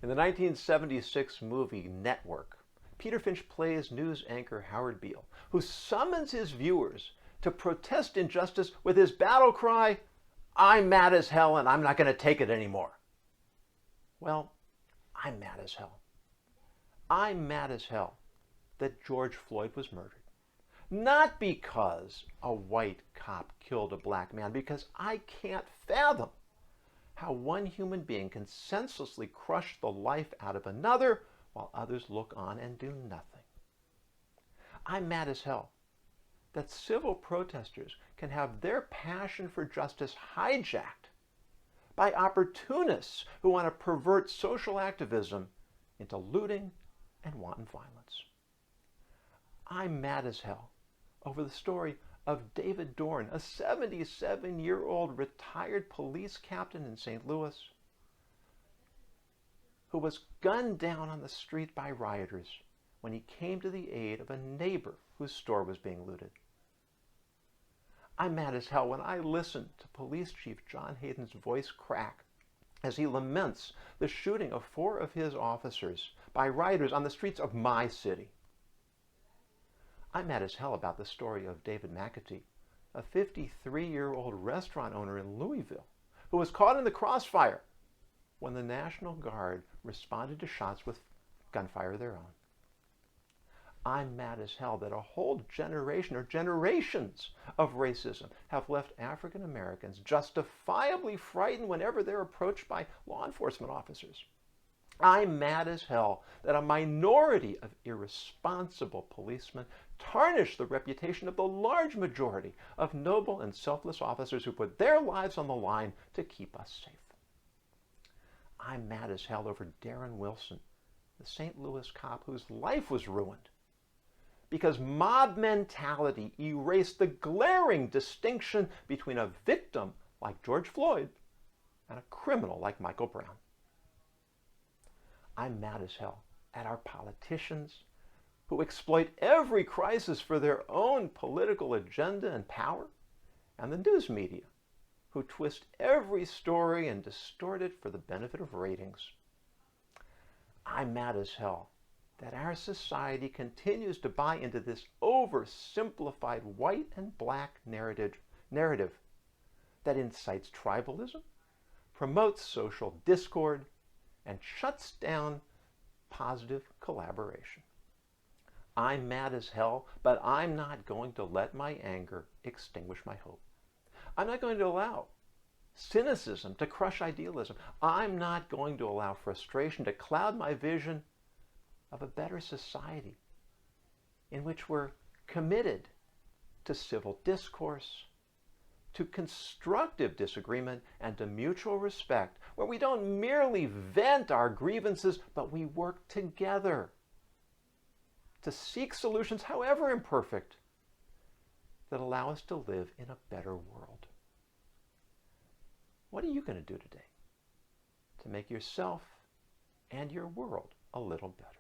In the 1976 movie Network, Peter Finch plays news anchor Howard Beale, who summons his viewers to protest injustice with his battle cry, "I'm mad as hell and I'm not going to take it anymore." Well, I'm mad as hell. I'm mad as hell that George Floyd was murdered. Not because a white cop killed a black man, because I can't fathom how one human being can senselessly crush the life out of another while others look on and do nothing. I'm mad as hell that civil protesters can have their passion for justice hijacked by opportunists who want to pervert social activism into looting and wanton violence. I'm mad as hell over the story of David Dorn, a 77-year-old retired police captain in St. Louis, who was gunned down on the street by rioters when he came to the aid of a neighbor whose store was being looted. I'm mad as hell when I listen to Police Chief John Hayden's voice crack as he laments the shooting of 4 of his officers by rioters on the streets of my city. I'm mad as hell about the story of David McAtee, a 53-year-old restaurant owner in Louisville, who was caught in the crossfire when the National Guard responded to shots with gunfire of their own. I'm mad as hell that a whole generation or generations of racism have left African Americans justifiably frightened whenever they're approached by law enforcement officers. I'm mad as hell that a minority of irresponsible policemen tarnish the reputation of the large majority of noble and selfless officers who put their lives on the line to keep us safe. I'm mad as hell over Darren Wilson, the St. Louis cop whose life was ruined because mob mentality erased the glaring distinction between a victim like George Floyd and a criminal like Michael Brown. I'm mad as hell at our politicians who exploit every crisis for their own political agenda and power, and the news media who twist every story and distort it for the benefit of ratings. I'm mad as hell that our society continues to buy into this oversimplified white and black narrative that incites tribalism, promotes social discord, and shuts down positive collaboration. I'm mad as hell, but I'm not going to let my anger extinguish my hope. I'm not going to allow cynicism to crush idealism. I'm not going to allow frustration to cloud my vision of a better society in which we're committed to civil discourse, to constructive disagreement, and to mutual respect, where we don't merely vent our grievances, but we work together to seek solutions, however imperfect, that allow us to live in a better world. What are you going to do today to make yourself and your world a little better?